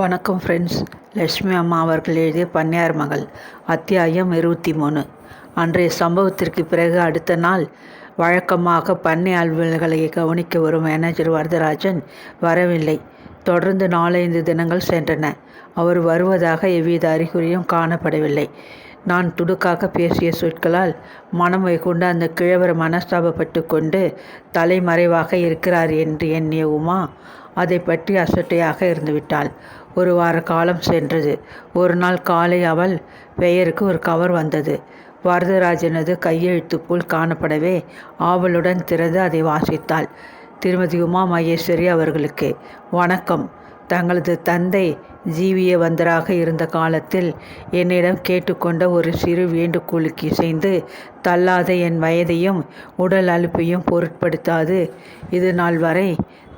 வணக்கம் ஃப்ரெண்ட்ஸ். லட்சுமி அம்மா அவர்கள் எழுதிய பண்ணையார் மகள் அத்தியாயம் 23. அன்றைய சம்பவத்திற்கு பிறகு அடுத்த நாள் வழக்கமாக பண்ணை அலுவல்களை கவனிக்க வரும் மேனேஜர் வரதராஜன் வரவில்லை. தொடர்ந்து 4-5 தினங்கள் சென்றன. அவர் வருவதாக எவ்வித அறிகுறியும் காணப்படவில்லை. நான் துடுக்காக பேசிய சொற்களால் மனம் வைகுண்டு அந்த கிழவர் மனஸ்தாபப்பட்டு கொண்டு தலைமறைவாக இருக்கிறார் என்று எண்ணிய உமா அதை பற்றி அசட்டையாக இருந்துவிட்டாள். ஒரு வார காலம் சென்றது. ஒரு நாள் காலை அவள் பெயருக்கு ஒரு கவர் வந்தது. வரதராஜனது கையெழுத்து போல் காணப்படவே ஆவலுடன் திறந்து அதை வாசித்தாள். திருமதி உமா மகேஸ்வரி அவர்களுக்கு வணக்கம். தங்களது தந்தை ஜீவிய வந்தராக இருந்த காலத்தில் என்னிடம் கேட்டுக்கொண்ட ஒரு சிறு வேண்டுகோளுக்கு இசைந்து தள்ளாத என் வயதையும் உடல் அலுப்பையும் பொருட்படுத்தாது இது நாள் வரை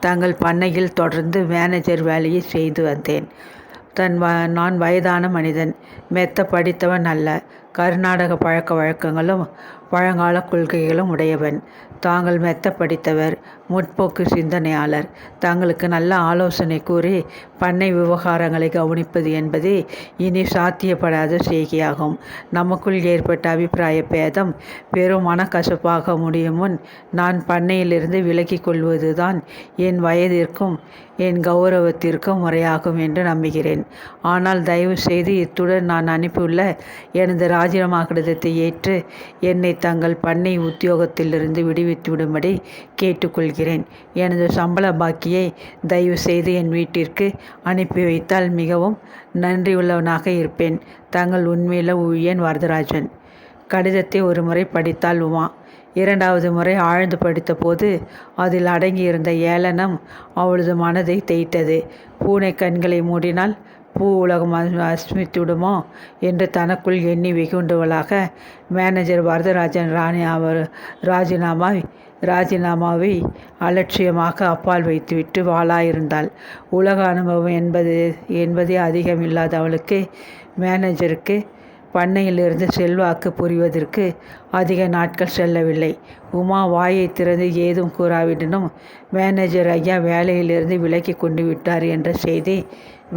தங்கள் பண்ணையில் தொடர்ந்து மேனேஜர் வேலையை செய்து வந்தேன். நான் வயதான மனிதன், மெத்த படித்தவன் அல்ல. கர்நாடக பழக்க வழக்கங்களும் பழங்கால கொள்கைகளும் உடையவன். தாங்கள் மெத்த படித்தவர், முற்போக்கு சிந்தனையாளர். தங்களுக்கு நல்ல ஆலோசனை கூறி பண்ணை விவகாரங்களை கவனிப்பது என்பதே இனி சாத்தியப்படாத செய்கையாகும். நமக்குள் ஏற்பட்ட அபிப்பிராய பேதம் பெரும் மனக்கசப்பாக முடியும் முன் நான் பண்ணையிலிருந்து விலகி கொள்வதுதான் என் வயதிற்கும் என் கௌரவத்திற்கும் முறையாகும் என்று நம்புகிறேன். ஆனால் தயவு செய்து இத்துடன் நான் அனுப்பியுள்ள எனது ராஜினாமா கடிதத்தை ஏற்று என்னை தங்கள் பண்ணை உத்தியோகத்திலிருந்து விடுவித்து விடும்படி கேட்டுக்கொள்கிறேன். எனது சம்பள பாக்கியை தயவு செய்து என் வீட்டிற்கு அனுப்பி வைத்தால் மிகவும் நன்றியுள்ளவனாக இருப்பேன். தங்கள் உண்மையில ஊழியன் வரதராஜன். கடிதத்தை ஒரு முறை படித்தாள் உமா. 2வது முறை ஆழ்ந்து படித்தபோது அதில் அடங்கியிருந்த ஏளனம் அவளது மனதை தேய்த்தது. பூனை கண்களை மூடினால் பூ உலகம் அஸ்மித்துவிடுமோ என்று தனக்குள் எண்ணி வெகுண்டவளாக மேனேஜர் வரதராஜன் ராஜினாமாவை அலட்சியமாக அப்பால் வைத்துவிட்டு வாளாயிருந்தாள். உலக அனுபவம் என்பதே அதிகம் இல்லாத அவளுக்கு மேனேஜருக்கு பண்ணையிலிருந்து செல்வாக்கு புரிவதற்கு அதிக நாட்கள் செல்லவில்லை. உமா வாயை திறந்து ஏதும் கூறாவிடனும் மேனேஜர் ஐயா வேலையிலிருந்து விலக்கி கொண்டு விட்டார் என்ற செய்தி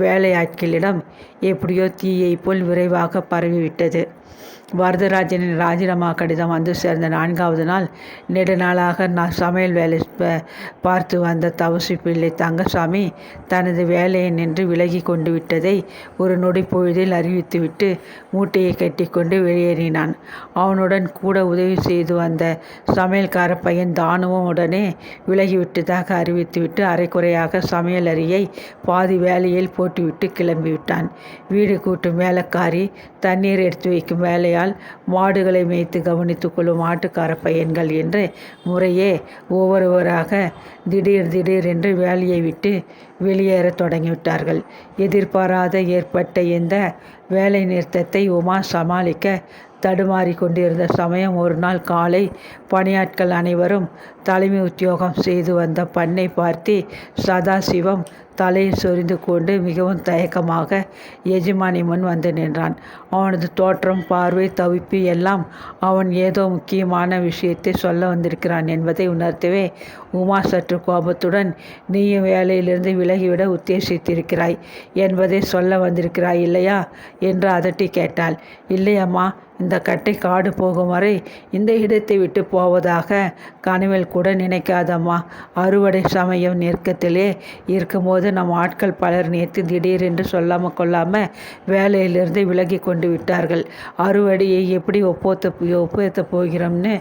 வேலையாட்களிடம் எப்படியோ தீயை போல் விரைவாக பரவிவிட்டது. வரதராஜனின் ராஜினாமா கடிதம் வந்து சேர்ந்த 4வது நாள் நெடுநாளாக சமையல் வேலை பார்த்து வந்த தவசி பிள்ளை தங்கசாமி தனது வேலையை நின்று விலகி கொண்டு விட்டதை ஒரு நொடி பொழுதில் அறிவித்துவிட்டு மூட்டையை கட்டிக்கொண்டு வெளியேறினான். அவனுடன் கூட உதவி செய்து வந்த சமையல்கார பையன் தானுவும் உடனே விலகிவிட்டதாக அறிவித்துவிட்டு அரைக்குறையாக சமையல் அறையை பாதி வேலையில் போட்டுவிட்டு கிளம்பிவிட்டான். வீடு கூட்டும் வேலைக்காரி, தண்ணீர் எடுத்து வைக்கும் வேலையால், மாடுகளை மேய்த்து கவனித்து கொள்ளும் ஆட்டுக்கார பையன்கள் என்று முறையே ஒவ்வொருவராக திடீர் என்று வேலையை விட்டு வெளியேற தொடங்கிவிட்டார்கள். எதிர்பாராத ஏற்பட்ட இந்த வேலை நிறுத்தத்தை உமா சமாளிக்க தடுமாறி கொண்டிருந்த சமயம் ஒரு நாள் காலை பணியாட்கள் அனைவரும் தலைமை உத்தியோகம் செய்து வந்த பண்ணை பார்த்தி சதாசிவம் தலையை சொரிந்து கொண்டு மிகவும் தயக்கமாக எஜமானி முன் வந்து நின்றான். அவனது தோற்றம், பார்வை, தவிப்பு எல்லாம் அவன் ஏதோ முக்கியமான விஷயத்தை சொல்ல வந்திருக்கிறான் என்பதை உணர்த்தவே உமா சற்று கோபத்துடன், நீயும் வேலையிலிருந்து விலகிவிட உத்தேசித்திருக்கிறாய் என்பதை சொல்ல வந்திருக்கிறாய் இல்லையா என்று அதட்டி கேட்டாள். இல்லையம்மா, இந்த கட்டை காடு போகும் வரை இந்த இடத்தை விட்டு போவதாக கனவில் கூட நினைக்காதம்மா. அறுவடை சமயம் நெருக்கத்திலே இருக்கும்போது நம் ஆட்கள் பலர் நேற்று திடீரென்று சொல்லாமல் கொள்ளாமல் வேலையிலிருந்து விலகி கொண்டு விட்டார்கள். அறுவடையை எப்படி ஒப்பேத்த போகிறோம்னு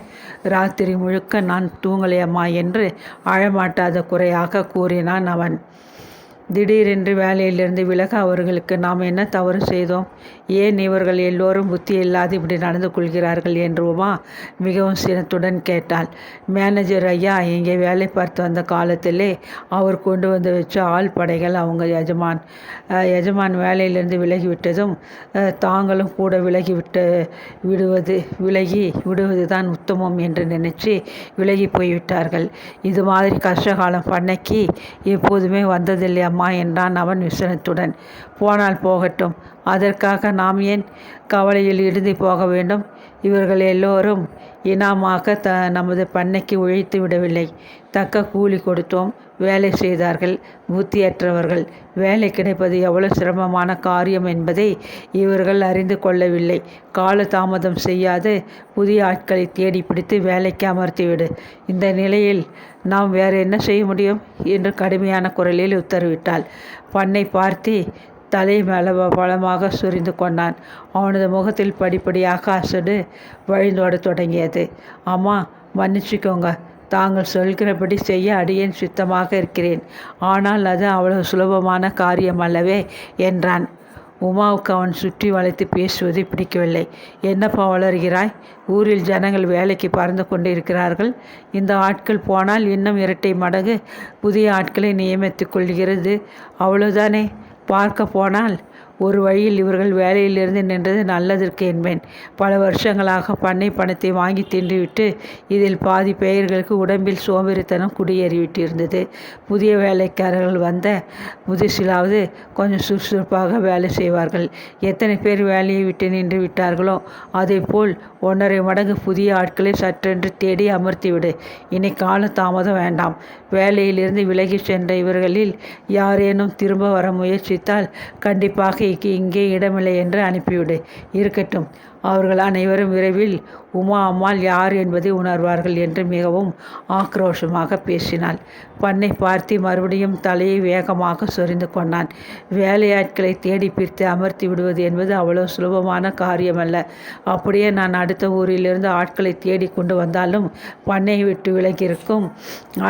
ராத்திரி முழுக்க நான் தூங்கலையம்மா என்று அழமாட்டாத குறையாக கூறினான் அவன். திடீரென்று வேலையிலிருந்து விலக அவர்களுக்கு நாம் என்ன தவறு செய்தோம்? ஏன் இவர்கள் எல்லோரும் புத்தி இல்லாது இப்படி நடந்து கொள்கிறார்கள் என்று உமா மிகவும் சினத்துடன் கேட்டாள். மேனேஜர் ஐயா இங்கே வேலை பார்த்து வந்த காலத்திலே அவர் கொண்டு வந்து வச்ச ஆள் படைகள் அவங்க எஜமான் வேலையிலிருந்து விலகிவிட்டதும் தாங்களும் கூட விலகி விடுவது தான் உத்தமம் என்று நினைச்சு விலகி போய்விட்டார்கள். இது மாதிரி கஷ்டகாலம் பண்ணைக்கு எப்போதுமே வந்ததில்லை அம்மா என்றான் அவன் விசனத்துடன். போனால் போகட்டும், அதற்காக நாம் ஏன் கவலையில் இருந்து போக வேண்டும்? இவர்கள் எல்லோரும் இனாமாக நமது பண்ணைக்கு உழைத்து விடவில்லை. தக்க கூலி கொடுத்தோம். வேலை செய்தார்கள். புத்தியற்றவர்கள். வேலை கிடைப்பது எவ்வளவு சிரமமான காரியம் என்பதை இவர்கள் அறிந்து கொள்ளவில்லை. கால தாமதம் செய்யாது புதிய ஆட்களை தேடி பிடித்து வேலைக்கு அமர்த்திவிடு. இந்த நிலையில் நாம் வேறு என்ன செய்ய முடியும் என்று கடுமையான குரலில் உத்தரவிட்டாள். பண்ணை பார்த்தி தலை பலமாக சுரிந்து கொண்டான். அவனது முகத்தில் படிப்படியாக அசடு வழிந்தோட தொடங்கியது. அம்மா, மன்னிச்சுக்கோங்க. தாங்கள் சொல்கிறபடி செய்ய அடியேன் சித்தமாக இருக்கிறேன். ஆனால் அது அவ்வளவு சுலபமான காரியம் அல்லவே என்றான். உமாவுக்கு அவன் சுற்றி வளைத்து பேசுவது பிடிக்கவில்லை. என்னப்பா வளர்கிறாய்? ஊரில் ஜனங்கள் வேலைக்கு பறந்து கொண்டு இருக்கிறார்கள். இந்த ஆட்கள் போனால் இன்னும் இரட்டை மடங்கு புதிய ஆட்களை நியமித்துக் கொள்கிறது. அவ்வளவுதானே? பார்க்க போனால் ஒரு வழியில் இவர்கள் வேலையிலிருந்து நின்றது நல்லதற்கு என்பேன். பல வருஷங்களாக பண்ணை பணத்தை வாங்கி தின்றுவிட்டு இதில் பாதி பெயர்களுக்கு உடம்பில் சோம்பேறித்தனம் குடியேறிவிட்டிருந்தது. புதிய வேலைக்காரர்கள் வந்த புதுசிலாவது கொஞ்சம் சுறுசுறுப்பாக வேலை செய்வார்கள். எத்தனை பேர் வேலையை விட்டு நின்று விட்டார்களோ அதேபோல் 1.5 மடங்கு புதிய ஆட்களை சற்றென்று தேடி அமர்த்திவிடு. இனி கால தாமதம் வேண்டாம். வேலையிலிருந்து விலகி சென்ற இவர்களில் யாரேனும் திரும்ப வர முயற்சித்தால் கண்டிப்பாக இங்கே இடமில்லை என்று அனுப்பிவிடு. இருக்கட்டும், அவர்கள் அனைவரும் விரைவில் உமா அம்மாள் யார் என்பதை உணர்வார்கள் என்று மிகவும் ஆக்ரோஷமாக பேசினாள். பண்ணை பார்த்தி மறுபடியும் தலையை வேகமாக சொரிந்து கொண்டான். வேலையாட்களை தேடி பிரித்து அமர்த்தி விடுவது என்பது அவ்வளவு சுலபமான காரியமல்ல. அப்படியே நான் அடுத்த ஊரிலிருந்து ஆட்களை தேடி கொண்டு வந்தாலும் பண்ணை விட்டு விலகியிருக்கும்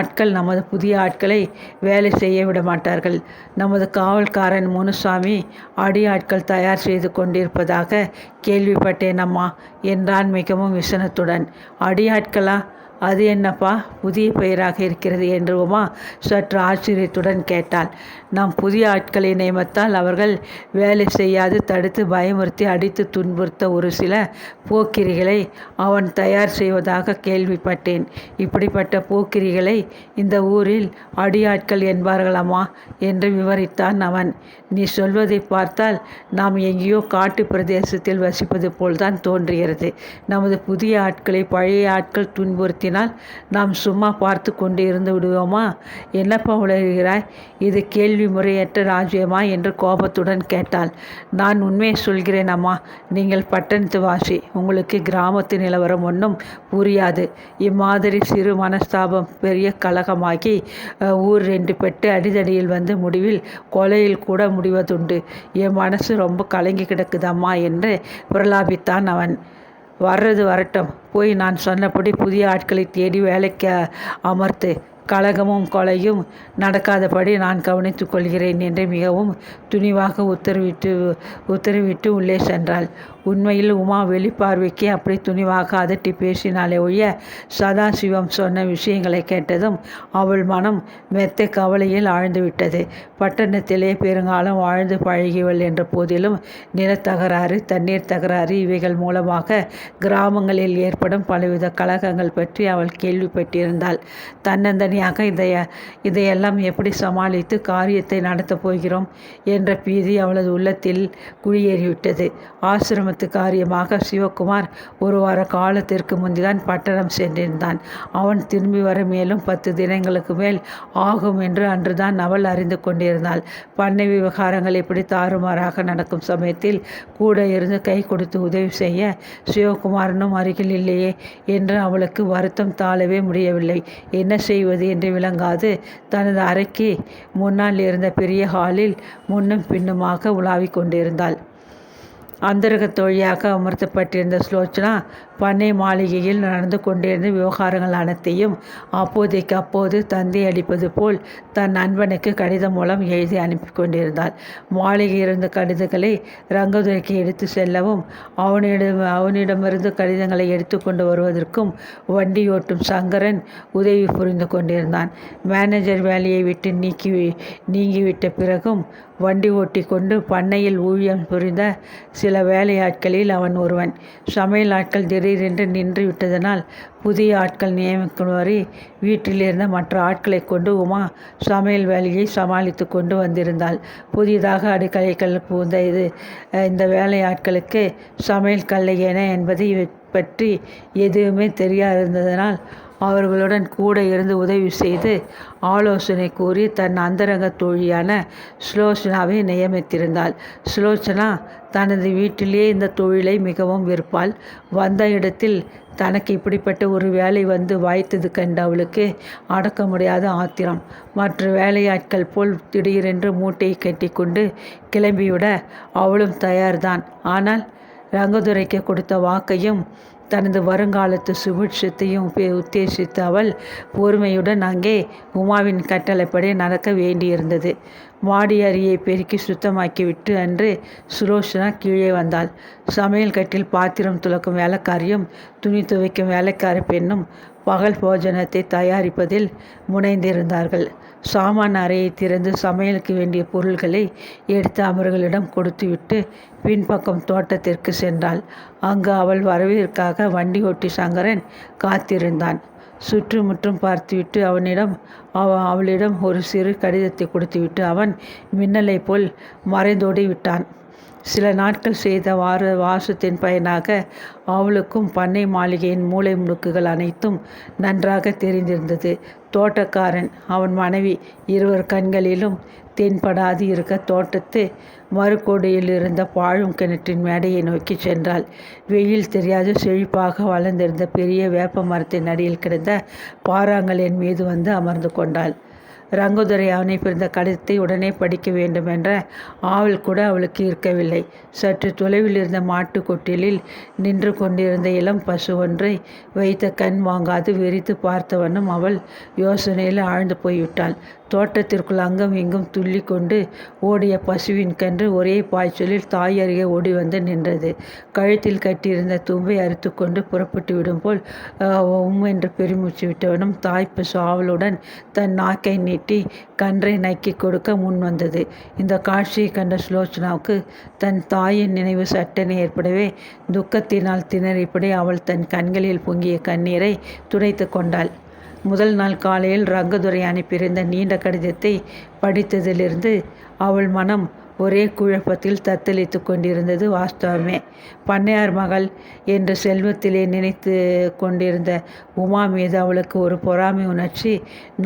ஆட்கள் நமது புதிய ஆட்களை வேலை செய்ய விட மாட்டார்கள். நமது காவல்காரன் முனுசாமி அடி ஆட்கள் தயார் செய்து கொண்டிருப்பதாக கேள்விப்பட்டேன் அம்மா என்றான் மிகவும் விசனத்துடன். அடியாட்களா? அது என்னப்பா, புதிய பெயராக இருக்கிறது என்று உமா சற்று ஆச்சரியத்துடன் கேட்டாள். நாம் புதிய ஆட்களை நியமித்தால் அவர்கள் வேலை செய்யாது தடுத்து பயமுறுத்தி அடித்து துன்புறுத்த ஒரு சில போக்கிரிகளை அவன் தயார் செய்வதாக கேள்விப்பட்டேன். இப்படிப்பட்ட போக்கிரிகளை இந்த ஊரில் அடியாட்கள் என்பார்களாமா என்று விவரித்தான் அவன். நீ சொல்வதை பார்த்தால் நாம் எங்கேயோ காட்டு பிரதேசத்தில் வசிப்பது போல்தான் தோன்றுகிறது. நமது புதிய ஆட்களை பழைய ஆட்கள் துன்புறுத்தினால் நாம் சும்மா பார்த்து கொண்டு இருந்து விடுவோமா? என்னப்பா உளறுகிறாய்? இது கேள்வி முறையற்ற ராஜ்யமா என்று கோபத்துடன் கேட்டாள். நான் உண்மையை சொல்கிறேன் அம்மா. நீங்கள் பட்டணத்து வாசி. உங்களுக்கு கிராமத்து நிலவரம் ஒன்றும் புரியாது. இம்மாதிரி சிறு மனஸ்தாபம் பெரிய கலகமாகி ஊர் 2 பெட்டு அடிதடியில் வந்து முடிவில் கொலையில் கூட முடிவதுண்டு. என் மனசு ரொம்ப கலங்கி கிடக்குதம்மா என்று பிரலாபித்தான் அவன். வர்றது வரட்டும். போய் நான் சொன்னபடி புதிய ஆட்களை தேடி வேலைக்கு அமர்த்து. கலகமும் கொலையும் நடக்காதபடி நான் கவனித்துக் கொள்கிறேன் என்று மிகவும் துணிவாக உத்தரவிட்டு உள்ளே சென்றாள். உண்மையில் உமா வெளிப்பார்வைக்கு அப்படி துணிவாக அதட்டி பேசினாலே ஒழிய சதாசிவம் சொன்ன விஷயங்களை கேட்டதும் அவள் மனம் மெத்த கவலையில் ஆழ்ந்துவிட்டது. பட்டணத்திலே பெருங்காலம் வாழ்ந்து பழகியவள் என்ற போதிலும் நிலத்தகராறு, தண்ணீர் தகராறு இவைகள் மூலமாக கிராமங்களில் ஏற்படும் பலவித கலகங்கள் பற்றி அவள் கேள்விப்பட்டிருந்தாள். தன்னந்தனியாக இதையெல்லாம் எப்படி சமாளித்து காரியத்தை நடத்தப் போகிறோம் என்ற பீதி அவளது உள்ளத்தில் குடியேறிவிட்டது. ஆசிரம காரியமாக சிவகுமார் ஒரு வார காலத்திற்கு முந்திதான் பட்டணம் சென்றிருந்தான். அவன் திரும்பி வர மேலும் 10 தினங்களுக்கு மேல் ஆகும் என்று அன்றுதான் அவள் அறிந்து கொண்டிருந்தாள். பண்ணை விவகாரங்கள் இப்படி தாறுமாறாக நடக்கும் சமயத்தில் கூட இருந்து கை கொடுத்து உதவி செய்ய சிவகுமாரனும் அருகில் இல்லையே என்று அவளுக்கு வருத்தம் தாழவே முடியவில்லை. என்ன செய்வது என்று விளங்காது தனது அறைக்கு முன்னால் இருந்த பெரிய ஹாலில் முன்னும் பின்னுமாக உலாவிக் கொண்டிருந்தாள். அந்தரகத் தோழியாக அமர்த்தப்பட்டிருந்த சுலோச்சனா பண்ணை மாளிகையில் நடந்து கொண்டிருந்த விவகாரங்கள் அனைத்தையும் அப்போதைக்கு அப்போது தந்தை அடிப்பது போல் தன் நண்பனுக்கு கடிதம் மூலம் எழுதி அனுப்பி கொண்டிருந்தாள். மாளிகை இருந்த கடிதங்களை ரங்கதுரைக்கு எடுத்து செல்லவும் அவனிடமிருந்து கடிதங்களை எடுத்து கொண்டு வருவதற்கும் வண்டி ஓட்டும் சங்கரன் உதவி புரிந்து கொண்டிருந்தான். மேனேஜர் வேலையை விட்டு நீங்கிவிட்ட பிறகும் வண்டி ஓட்டி கொண்டு பண்ணையில் ஊழியம் புரிந்த சில வேலையாட்களில் அவன் ஒருவன். சமையல் ஆட்கள் திடீரென்று நின்று விட்டதனால் புதிய ஆட்கள் நியமிக்குமாறு வீட்டிலிருந்த மற்ற ஆட்களை கொண்டு உமா சமையல் வேலையை சமாளித்து கொண்டு வந்திருந்தாள். புதிதாக அடுக்கலைகள் புகுந்த இந்த வேலையாட்களுக்கு சமையல் கல்லை என என்பதை பற்றி எதுவுமே தெரியாதிருந்ததனால் அவர்களுடன் கூட இருந்து உதவி செய்து ஆலோசனை கூறி தன் அந்தரங்க தோழியான சுலோச்சனாவை நியமித்திருந்தாள். சுலோச்சனா தனது வீட்டிலேயே இந்த தொழிலை மிகவும் விருப்பாள். வந்த இடத்தில் தனக்கு இப்படிப்பட்ட ஒரு வேலை வந்து வாய்த்தது கண்டு அவளுக்கு அடக்க முடியாத ஆத்திரம். மற்ற வேலையாட்கள் போல் திடீரென்று மூட்டையை கட்டி கொண்டு கிளம்பிவிட அவளும் தயார்தான். ஆனால் ரங்கதுரைக்கு கொடுத்த வாக்கையும் தனது வருங்காலத்து சுபிட்சத்தையும் உத்தேசித்து அவள் பொறுமையுடன் அங்கே உமாவின் கட்டளைப்படி நடக்க வேண்டியிருந்தது. மாடி அறையை பெருக்கி சுத்தமாக்கிவிட்டு அன்று சுலோச்சனா கீழே வந்தாள். சமையல் கட்டில் பாத்திரம் துலக்கும் வேலைக்காரியும் துணி துவைக்கும் வேலைக்கார பெண்ணும் பகல் போஜனத்தை தயாரிப்பதில் முனைந்திருந்தார்கள். சாமான் அறையை திறந்து சமையலுக்கு வேண்டிய பொருள்களை எடுத்து அவர்களிடம் கொடுத்துவிட்டு பின்பக்கம் தோட்டத்திற்கு சென்றாள். அங்கு அவள் வரவிற்காக வண்டி ஓட்டி சங்கரன் காத்திருந்தான். சுற்றுமுற்றும் பார்த்துவிட்டு அவளிடம் ஒரு சிறு கடிதத்தை கொடுத்துவிட்டு அவன் மின்னலை போல் மறைந்தோடி விட்டான். சில நாட்கள் செய்த வாசத்தின் பயனாக அவளுக்கும் பண்ணை மாளிகையின் மூலை முடுக்குகள் அனைத்தும் நன்றாக தெரிந்திருந்தது. தோட்டக்காரன், அவன் மனைவி இருவர் கண்களிலும் தென்படாது இருக்க தோட்டத்து மறுகோடியில் இருந்த பாழும் கிணற்றின் மேடையை நோக்கி சென்றாள். வெயில் தெரியாது செழிப்பாக வளர்ந்திருந்த பெரிய வேப்ப மரத்தின் அடியில் கிடந்த பாறாங்கலின் மீது வந்து அமர்ந்து கொண்டாள். ரங்கதுரை அனுப்பியிருந்த கடிதத்தை உடனே படிக்க வேண்டும் என்ற ஆவல் கூட அவளுக்கு இருக்கவில்லை. சற்று தொலைவில் இருந்த மாட்டு கொட்டிலில் நின்று கொண்டிருந்த இளம் பசு ஒன்றை வைத்த கண் வாங்காது வெறித்து பார்த்தவனும் அவள் யோசனையில் ஆழ்ந்து போய்விட்டாள். தோட்டத்திற்குள் அங்கும் இங்கும் துள்ளி கொண்டு ஓடிய பசுவின் கன்று ஒரே பாய்ச்சலில் தாய் அருகே ஓடி வந்து நின்றது. கழுத்தில் கட்டியிருந்த தும்பை அறுத்து கொண்டு புறப்பட்டு விடும் போல் என்று பெருமூச்சு விட்டவனும் தாய் பசு ஆவலுடன் தன் நாக்கை நீட்டி கன்றை நக்கி கொடுக்க முன் வந்தது. இந்த காட்சியை கண்ட சுலோச்சனாவுக்கு தன் தாயின் நினைவு சட்டென ஏற்படவே துக்கத்தினால் திணறிப்படி அவள் தன் கண்களில் பொங்கிய கண்ணீரை துடைத்து கொண்டாள். முதல் நாள் காலையில் ரங்கதுரை அனுப்பியிருந்த நீண்ட கடிதத்தை படித்ததிலிருந்து அவள் மனம் ஒரே குழப்பத்தில் தத்தளித்து கொண்டிருந்தது வாஸ்தவமே. பண்ணையார் மகள் என்று செல்வத்திலே நினைத்து கொண்டிருந்த உமா மீது அவளுக்கு ஒரு பொறாமை உணர்ச்சி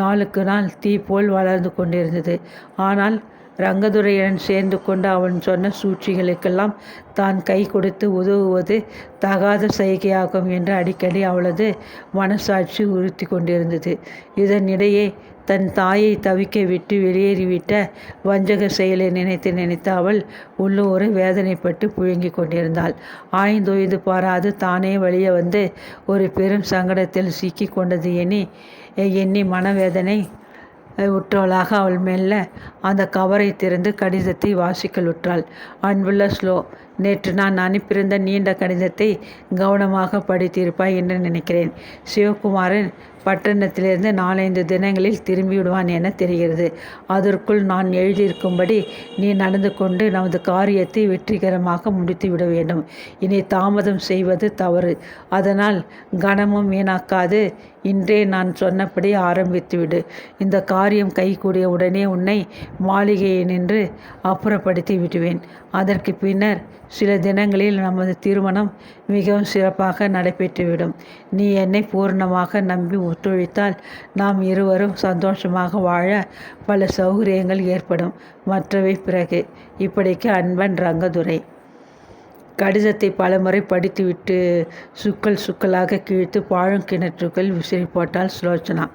நாளுக்கு நாள் தீ போல் வளர்ந்து கொண்டிருந்தது. ஆனால் ரங்கதுரையுடன் சேர்ந்து கொண்டு அவன் சொன்ன சூழ்ச்சிகளுக்கெல்லாம் தான் கை கொடுத்து உதவுவது தகாத செய்கையாகும் என்று அடிக்கடி அவளது மனசாட்சி உறுத்தி கொண்டிருந்தது. இதனிடையே தன் தாயை தவிக்க விட்டு வெளியேறிவிட்ட வஞ்சக செயலை நினைத்து அவள் உள்ளூரை வேதனைப்பட்டு புழுங்கி கொண்டிருந்தாள். ஆய்ந்தொய்து பாராது தானே வழிய வந்து ஒரு பெரும் சங்கடத்தில் சிக்கி கொண்டது எண்ணி மனவேதனை உற்றவளாக அவள் மெல்ல அந்த கவரை திறந்து கடிதத்தை வாசிக்கலுற்றாள். அன்புள்ள ஸ்லோ, நேற்று நான் அனுப்பியிருந்த நீண்ட கடிதத்தை கவனமாக படித்திருப்பாய் என்று நினைக்கிறேன். சிவகுமாரன் பட்டணத்திலிருந்து 4-5 தினங்களில் திரும்பி விடுவான் என தெரிகிறது. அதற்குள் நான் எழுதியிருக்கும்படி நீ நடந்து கொண்டு நமது காரியத்தை வெற்றிகரமாக முடித்து விட வேண்டும். இனி தாமதம் செய்வது தவறு. அதனால் கனமும் வீணாக்காது இன்றே நான் சொன்னபடி ஆரம்பித்துவிடு. இந்த காரியம் கைகூடிய உடனே உன்னை மாளிகையை நின்று அப்புறப்படுத்தி விடுவேன். அதற்கு பின்னர் சில தினங்களில் நமது திருமணம் மிகவும் சிறப்பாக நடைபெற்றுவிடும். நீ என்னை பூர்ணமாக நம்பி ஒத்துழைத்தால் நாம் இருவரும் சந்தோஷமாக வாழ பல சௌகரியங்கள் ஏற்படும். மற்றவை பிறகு. இப்படிக்கு அன்பன் ரங்கதுரை. கடிதத்தை பலமுறை படித்துவிட்டு சுக்கலாக கிழித்து பாழுங்கிணற்றுக்குள் விசிறி போட்டாள் சுலோச்சனா.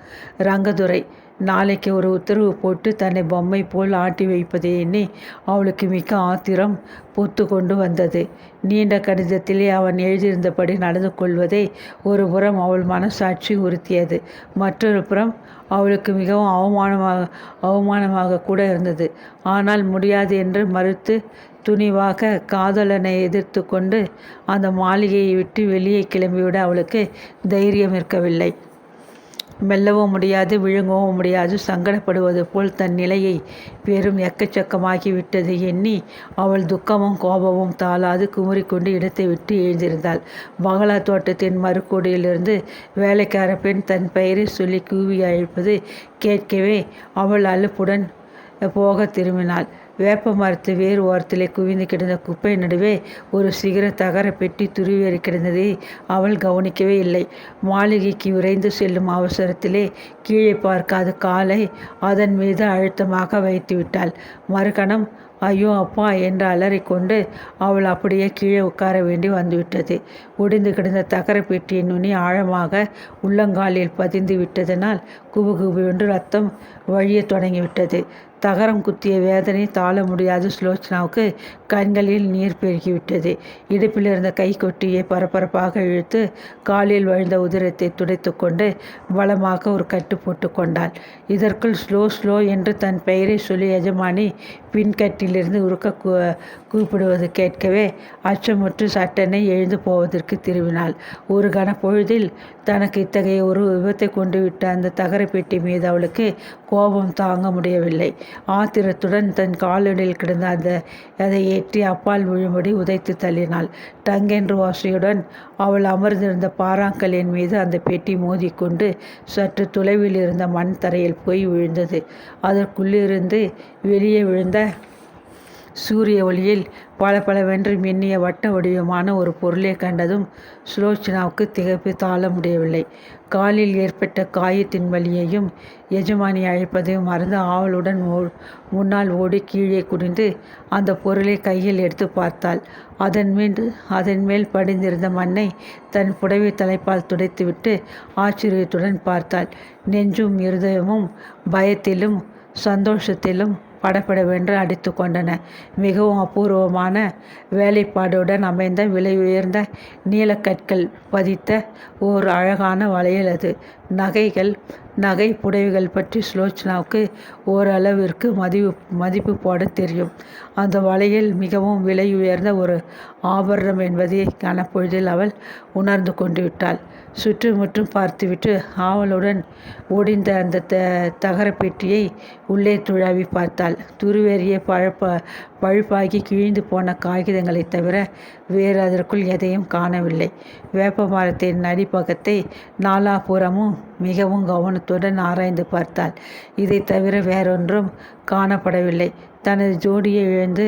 ரங்கதுரை நாளைக்கு ஒரு உத்தரவு போட்டு தன்னை பொம்மை போல் ஆட்டி வைப்பதை எண்ணி அவளுக்கு மிக்க ஆத்திரம் பொத்து கொண்டு வந்தது. நீண்ட கடிதத்திலே அவன் எழுதியிருந்தபடி நடந்து கொள்வதை ஒரு புறம் அவள் மனசாட்சி உறுத்தியது. மற்றொரு புறம் அவளுக்கு மிகவும் அவமானமாக கூட இருந்தது. ஆனால் முடியாது என்று மறுத்து துணிவாக காதலனை எதிர்த்து கொண்டு அந்த மாளிகையை விட்டு வெளியே கிளம்பிவிட அவளுக்கு தைரியம் இருக்கவில்லை. மெல்லவும் முடியாது, விழுங்கவும் முடியாது, சங்கடப்படுவது போல் தன் நிலையை பெரும் எக்கச்சக்கமாகி விட்டது எண்ணி அவள் துக்கமும் கோபமும் தாளாது குமுறிக்கொண்டு இடத்தை விட்டு எழுந்திருந்தாள். பங்களா தோட்டத்தின் மறுகோடியிலிருந்து வேலைக்கார பெண் தன் பெயரை சொல்லி கூவி அழைப்பது கேட்கவே அவள் அலுப்புடன் போக திரும்பினாள். வேப்ப மரத்து வேறு ஓரத்திலே குவிந்து கிடந்த குப்பை நடுவே ஒரு சிகர தகர பெட்டி துருவேறி கிடந்ததை அவள் கவனிக்கவே இல்லை. மாளிகைக்கு விரைந்து செல்லும் அவசரத்திலே கீழே பார்க்காத காலை அதன் மீது அழுத்தமாக வைத்து விட்டாள். மறுகணம் ஐயோ அப்பா என்று அலறிக்கொண்டு அவள் அப்படியே கீழே உட்கார வேண்டி வந்துவிட்டது. ஒடிந்து கிடந்த தகர பெட்டியின் நுனி ஆழமாக உள்ளங்காலில் பதிந்து விட்டதனால் குபுகுபு என்று ரத்தம் வழிய தொடங்கிவிட்டது. தகரம் குத்திய வேதனை தாழ முடியாத சுலோச்சனாவுக்கு கண்களில் நீர் பெருகிவிட்டது. இடுப்பில் இருந்த கைக்கொட்டியை பரபரப்பாக இழுத்து காலில் வழிந்த உதிரத்தை துடைத்து கொண்டு பலமாக ஒரு கட்டு போட்டு கொண்டாள். இதற்குள் ஸ்லோ ஸ்லோ என்று தன் பெயரை சொல்லி எஜமானி பின்கட்டிலிருந்து உருக்க கூப்பிடுவது கேட்கவே அச்சமுற்று சட்டனை எழுந்து போவதற்கு திரும்பினாள். ஒரு கணப்பொழுதில் தனக்கு இத்தகைய ஒரு விபத்தை கொண்டு விட்ட அந்த தகர பெட்டி மீது அவளுக்கு கோபம் தாங்க முடியவில்லை. ஆத்திரத்துடன் தன் காலடியில் கிடந்த அதை ஏற்றி அப்பால் விழும்படி உதைத்து தள்ளினாள். டங்கென்று ஓசையுடன் அவள் அமர்ந்திருந்த பாறாங்கல்லின் மீது அந்த பெட்டி மோதிக்கொண்டு சற்று தொலைவில் இருந்த மண் தரையில் போய் விழுந்தது. அதற்குள்ளிருந்து வெளியே விழுந்த சூரிய ஒளியில் பளபளவென்று மின்னிய வட்ட வடிவமான ஒரு பொருளை கண்டதும் சுலோச்சனாவுக்கு திகைப்பு தாழ முடியவில்லை. காலில் ஏற்பட்ட காயத்தின் வலியையும் எஜமானி அழைப்பதையும் மறந்து ஆவலுடன் முன்னால் ஓடி கீழே குனிந்து அந்த பொருளை கையில் எடுத்து பார்த்தாள். அதன் மேல் படிந்திருந்த மண்ணை தன் புடவை தலைப்பால் துடைத்துவிட்டு ஆச்சரியத்துடன் பார்த்தாள். நெஞ்சும் இருதயமும் பயத்திலும் சந்தோஷத்திலும் படபடவென்று அடித்து கொண்டன. மிகவும் அபூர்வமான வேலைப்பாடுடன் அமைந்த விலை உயர்ந்த நீலக்கற்கள் பதித்த ஓர் அழகான வளையல் அது. நகை புடவைகள் பற்றி சுலோச்சனாவுக்கு ஓரளவிற்கு மதிப்பு போட தெரியும். அந்த வளையல் மிகவும் விலை உயர்ந்த ஒரு ஆபரணம் என்பதை கனப்பொழுதில் அவள் உணர்ந்து கொண்டு விட்டாள். சுற்றுமுற்றும் பார்த்துவிட்டு ஆவலுடன் ஒடிந்த அந்த தகர பெட்டியை உள்ளே துழாவி பார்த்தாள். துருவேறிய பழுப்பாகி கிழிந்து போன காகிதங்களை தவிர வேறு அதற்குள் எதையும் காணவில்லை. வேப்ப மரத்தின் அடிப்பக்கத்தை நாலாபுறமும் மிகவும் கவனத்துடன் ஆராய்ந்து பார்த்தாள். இதை தவிர வேறொன்றும் காணப்படவில்லை. தனது ஜோடியை இழந்து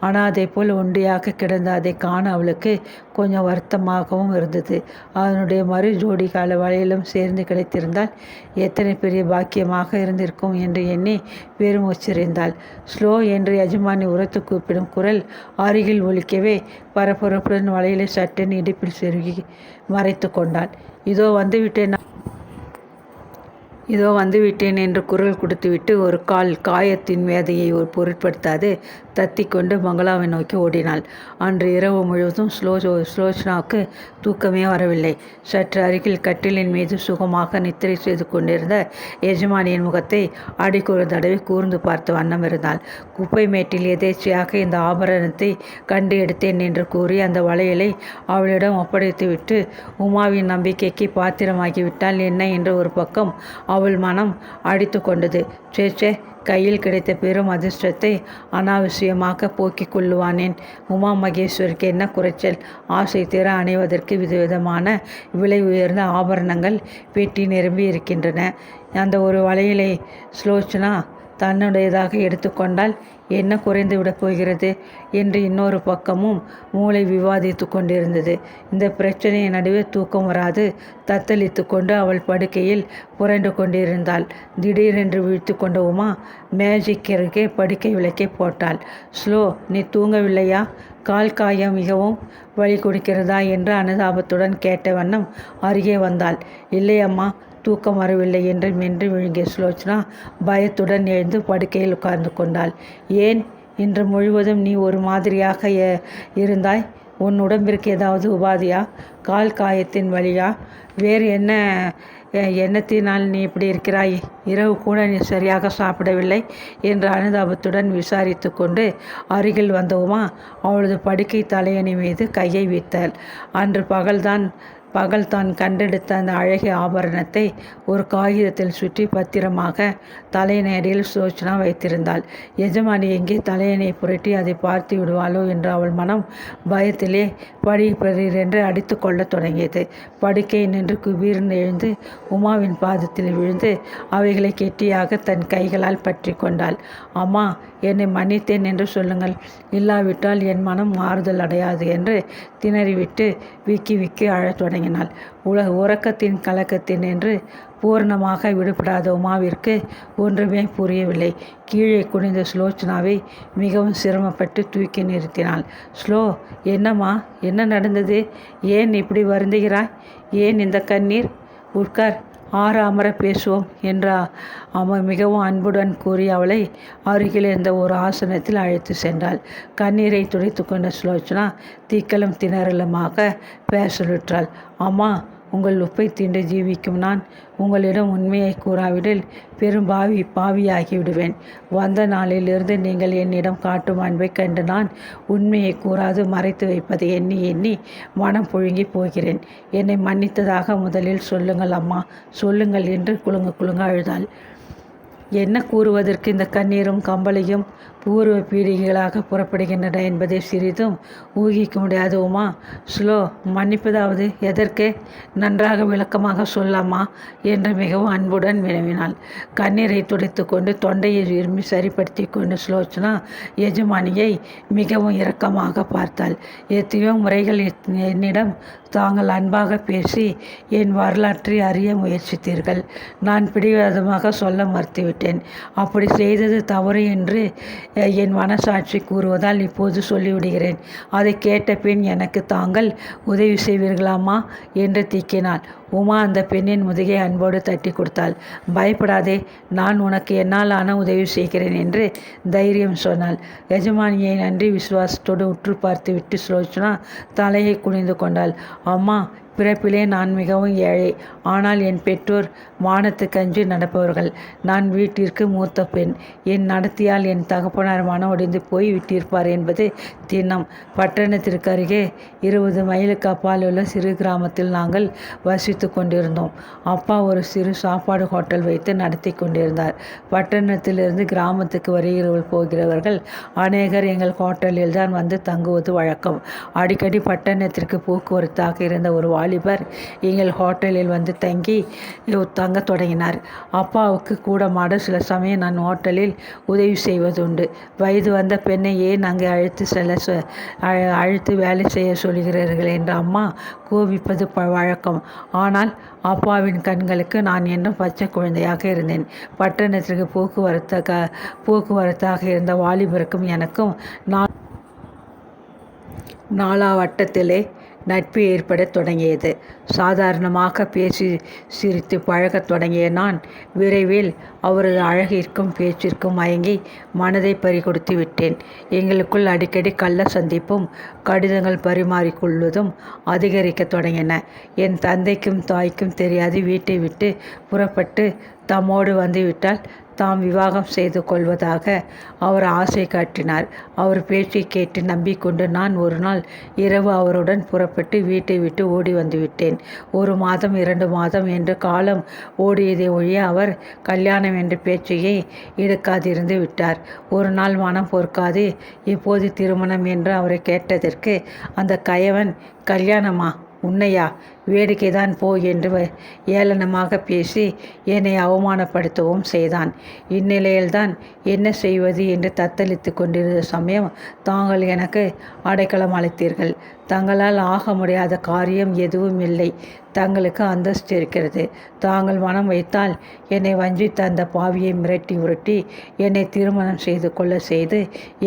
அனாதை போல் ஒண்டியாக கிடந்த அதை காண அவளுக்கு கொஞ்சம் வருத்தமாகவும் இருந்தது. அதனுடைய மறு ஜோடி கால வலையிலும் சேர்ந்து கிடைத்திருந்தால் எத்தனை பெரிய பாக்கியமாக இருந்திருக்கும் என்று எண்ணி பெருமூச்செறிந்தாள். ஸ்லோ என்று எஜமானி உரத்து கூப்பிடும் குரல் அருகில் ஒலிக்கவே பரபரப்புடன் வலையிலை சட்டென்று இடுப்பில் செருகி மறைத்து கொண்டாள். இதோ வந்துவிட்டேன் என்று குரல் கொடுத்துவிட்டு ஒரு காயத்தின் வேதையை பொருட்படுத்தாது தத்திக்கொண்டு பங்களாவை நோக்கி ஓடினாள். அன்று இரவு முழுவதும் சுலோச்சனாவுக்கு தூக்கமே வரவில்லை. சற்று அருகில் கட்டிலின் மீது சுகமாக நித்திரை செய்து கொண்டிருந்த எஜமானியின் முகத்தை அடிக்கொரு தடவை கூர்ந்து பார்த்த வண்ணம் இருந்தாள். குப்பை மேட்டில் எதேச்சையாக இந்த ஆபரணத்தை கண்டு எடுத்தேன் என்று கூறி அந்த வளையலை அவளிடம் ஒப்படைத்துவிட்டு உமாவின் நம்பிக்கைக்கு பாத்திரமாகிவிட்டால் என்ன என்று ஒரு பக்கம் அவள் மனம் அடித்து கொண்டது. சேச்சே, கையில் கிடைத்த பெரும் அதிர்ஷ்டத்தை அனாவசியமாக போக்கிக் கொள்ளுவானேன்? உமா மகேஸ்வருக்கு என்ன குறைச்சல்? ஆசை தீர அணைவதற்கு விதவிதமான விலை உயர்ந்த ஆபரணங்கள் பெட்டி நிரம்பி இருக்கின்றன. அந்த ஒரு வளையலை சுலோச்சனா தன்னுடையதாக எடுத்துக்கொண்டால் என்ன குறைந்து விடப் போகிறது என்று இன்னொரு பக்கமும் மூளை விவாதித்து கொண்டிருந்தது. இந்த பிரச்சனையின் நடுவே தூக்கம் வராது தத்தளித்து கொண்டு அவள் படுக்கையில் புரண்டு கொண்டிருந்தாள். திடீரென்று விழித்து கொண்ட உமா மேஜிக் அருகே படுக்கை விளக்கை போட்டாள். ஸ்லோ, நீ தூங்கவில்லையா? கால் காயம் மிகவும் வலி கொடுக்கிறதா என்று அனுதாபத்துடன் கேட்ட வண்ணம் அருகே வந்தாள். இல்லை அம்மா, தூக்கம் வரவில்லை என்று மென்று விழுங்கிய சுலோச்சனா பயத்துடன் எழுந்து படுக்கையில் உட்கார்ந்து கொண்டாள். ஏன் இன்று முழுவதும் நீ ஒரு மாதிரியாக இருந்தாய்? உன் உடம்பிற்கு ஏதாவது உபாதியா? கால் காயத்தின் வலியா? வேறு எண்ணத்தினால் நீ இப்படி இருக்கிறாய்? இரவு கூட நீ சரியாக சாப்பிடவில்லை என்று அனுதாபத்துடன் விசாரித்து கொண்டு அருகில் வந்த உமா அவளது படுக்கை தலையணி மீது கையை வைத்தாள். அன்று பகல்தான் பகல் தான் கண்டெடுத்த அந்த அழகிய ஆபரணத்தை ஒரு காகிதத்தில் சுற்றி பத்திரமாக தலையணையடியில் சுலோச்சனா வைத்திருந்தாள். எஜமானி எங்கே தலையணை புரட்டி அதை பார்த்து விடுவாளோ என்று அவள் மனம் பயத்திலே படீரென்று அடித்து கொள்ளத் தொடங்கியது. படுக்கை நின்று குபீர்னு எழுந்து உமாவின் பாதத்தில் விழுந்து அவைகளை கெட்டியாக தன் கைகளால் பற்றி கொண்டாள். அம்மா, என்னை மன்னித்தேன் என்று சொல்லுங்கள், இல்லாவிட்டால் என் மனம் மாறுதல் அடையாது என்று திணறிவிட்டு விக்கி விக்கி அழத் தொடங்கினாள். உறக்கத்தின் கலக்கத்தின் என்று பூர்ணமாக விடுபடாத உமாவிற்கு ஒன்றுமே புரியவில்லை. கீழே குனிந்த சுலோச்சனாவை மிகவும் சிரமப்பட்டு தூக்கி நிறுத்தினாள். ஸ்லோ, என்னம்மா, என்ன நடந்தது? ஏன் இப்படி வருந்துகிறாய்? ஏன் இந்த கண்ணீர்? உட்கார், ஆற அமர பேசுவோம் என்றா மிகவும் அன்புடன் கூறி அவளை அருகில் இருந்த ஒரு ஆசனத்தில் அழைத்து சென்றாள். கண்ணீரை துடைத்து கொண்ட சுலோச்சனா தீக்கலும் திணறலுமாக பேசலுற்றாள். அம்மா, உங்கள் உப்பை தீண்டு ஜீவிக்கும் நான் உங்களிடம் உண்மையை கூறாவிடில் பெரும் பாவியாகி விடுவேன். வந்த நாளிலிருந்து நீங்கள் என்னிடம் காட்டும் அன்பை கண்டு நான் உண்மையை கூறாது மறைத்து வைப்பதை எண்ணி எண்ணி மனம் புழுங்கி போகிறேன். என்னை மன்னித்ததாக முதலில் சொல்லுங்கள் அம்மா, சொல்லுங்கள் என்று குலுங்க அழுதாள். என்ன கூறுவதற்கு இந்த கண்ணீரும் கம்பளையும் பூர்வ பீடிகைகளாக புறப்படுகின்றன என்பதை சிறிதும் ஊகிக்க முடியாத உமா, ஸ்லோ, மன்னிப்பதாவது எதற்கு? நன்றாக விளக்கமாக சொல்லாமா என்று மிகவும் அன்புடன் வினவினாள். கண்ணீரை துடைத்து கொண்டு தொண்டையை விரும்பி சரிப்படுத்தி கொண்டு சுலோச்சனா எஜமானியை மிகவும் இரக்கமாக பார்த்தாள். எத்தனையோ முறைகள் என்னிடம் தாங்கள் அன்பாக பேசி என் வரலாற்றை அறிய முயற்சித்தீர்கள். நான் பிடிவாதமாக சொல்ல மறுத்துவிட்டேன். அப்படி செய்தது தவறு என்று என் மனசாட்சி கூறுவதால் இப்போது சொல்லிவிடுகிறேன். அதை கேட்ட பின் எனக்கு தாங்கள் உதவி செய்வீர்களாமா என்று திக்கினாள். உமா அந்த பெண்ணின் முதுகை அன்போடு தட்டி கொடுத்தாள். பயப்படாதே, நான் உனக்கு என்னாலான உதவி செய்கிறேன் என்று தைரியம் சொன்னாள். எஜமானியை நன்றி விசுவாசத்தோடு உற்று பார்த்து விட்டு சுலோச்சனா தலையை குனிந்து கொண்டாள். அம்மா, பிறப்பிலே நான் மிகவும் ஏழை. ஆனால் என் பெற்றோர் மானத்துக்கு அஞ்சி நடப்பவர்கள். நான் வீட்டிற்கு மூத்த பெண். என் நடத்தியால் என் தகப்பனார் மனம் ஒடிந்து போய் விட்டிருப்பார் என்பது திண்ணம். பட்டணத்திற்கு அருகே 20 மைலுக்கு அப்பால் உள்ள சிறு கிராமத்தில் நாங்கள் வசித்து கொண்டிருந்தோம். அப்பா ஒரு சிறு சாப்பாடு ஹோட்டல் வைத்து நடத்தி கொண்டிருந்தார். பட்டணத்திலிருந்து கிராமத்துக்கு வருகிறவர்கள் போகிறவர்கள் அநேகர் எங்கள் ஹோட்டலில் தான் வந்து தங்குவது வழக்கம். அடிக்கடி பட்டணத்திற்கு போக்குவரத்தாக இருந்த ஒரு வாலிபர் எங்கள் ஹோட்டலில் வந்து தங்க தொடங்கினார். அப்பாவுக்கு கூடமாட சில சமயம் நான் ஹோட்டலில் உதவி செய்வதுண்டு. வயது வந்த பெண்ணை ஏன் அங்கே அழைத்து வேலை செய்ய சொல்கிறீர்கள் என்று அம்மா கோபிப்பது வழக்கம். ஆனால் அப்பாவின் கண்களுக்கு நான் இன்னும் பச்சை குழந்தையாக இருந்தேன். பட்டணத்திற்கு போக்குவரத்தாக இருந்த வாலிபருக்கும் எனக்கும் நாளாவட்டத்திலே நட்பு ஏற்படத் தொடங்கியது. சாதாரணமாக பேசி சிரித்து பழகத் தொடங்கிய நான் விரைவில் அவரது அழகிற்கும் பேச்சிற்கும் மயங்கி மனதை பறிகொடுத்து விட்டேன். எங்களுக்குள் அடிக்கடி கள்ள சந்திப்பும் கடிதங்கள் பரிமாறிக்கொள்வதும் அதிகரிக்க தொடங்கின. என் தந்தைக்கும் தாய்க்கும் தெரியாது வீட்டை விட்டு புறப்பட்டு தம்மோடு வந்துவிட்டால் தாம் விவாகம் செய்து கொள்வதாக அவர் ஆசை காட்டினார். அவர் பேச்சை கேட்டு நம்பிக்கொண்டு நான் ஒரு நாள் இரவு அவருடன் புறப்பட்டு வீட்டை விட்டு ஓடி வந்துவிட்டேன். 1 மாதம் 2 மாதம் என்று காலம் ஓடியதை ஒழிய அவர் கல்யாணம் என்ற பேச்சையை எடுக்காதிருந்து விட்டார். ஒரு நாள் மனம் பொறுக்காது இப்போது திருமணம் என்று அவரை கேட்டதற்கு அந்த கயவன், கல்யாணமா, உன்னையா, வேடிக்கைதான் போ என்று ஏளனமாக பேசி என்னை அவமானப்படுத்தவும் செய்தான். இந்நிலையில்தான் என்ன செய்வது என்று தத்தளித்து கொண்டிருந்த சமயம் தாங்கள் எனக்கு அடைக்கலம் அளித்தீர்கள். தங்களால் ஆக முடியாத காரியம் எதுவும் இல்லை. தங்களுக்கு அந்தஸ்து இருக்கிறது. தாங்கள் மனம் வைத்தால் என்னை வஞ்சித்த அந்த பாவியை மிரட்டி உருட்டி என்னை திருமணம் செய்து கொள்ள செய்து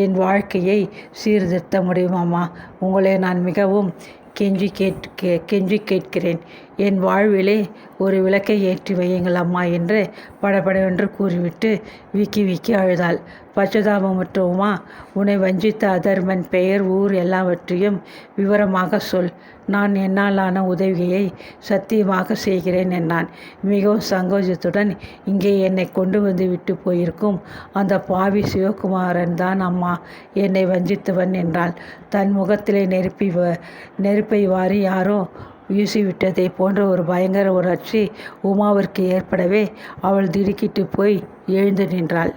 என் வாழ்க்கையை சீர்திருத்த முடியுமாம்மா? உங்களை நான் மிகவும் கெஞ்சி கேட்கிறேன். என் வாழ்விலே ஒரு விளக்கை ஏற்றி வையுங்கள் அம்மா என்று படபடவென்று கூறிவிட்டு விக்கி விக்கி அழுதாள். பச்சதாபமுற்ற உமா, உன்னை வஞ்சித்த அதர்மன் பெயர், ஊர் எல்லாவற்றையும் விவரமாக சொல். நான் என்னாலான உதவியை சத்தியமாக செய்கிறேன் என்றான். மிகவும் சங்கோஜத்துடன், இங்கே என்னை கொண்டு வந்து விட்டு போயிருக்கும் அந்த பாவி சிவகுமாரன் தான் அம்மா என்னை வஞ்சித்தவன் என்றாள். தன் முகத்திலே நெருப்பை வாரி யாரோ வீசிவிட்டதை போன்ற ஒரு பயங்கர உணர்ச்சி உமாவிற்கு ஏற்படவே அவள் திடுக்கிட்டு போய் எழுந்து நின்றாள்.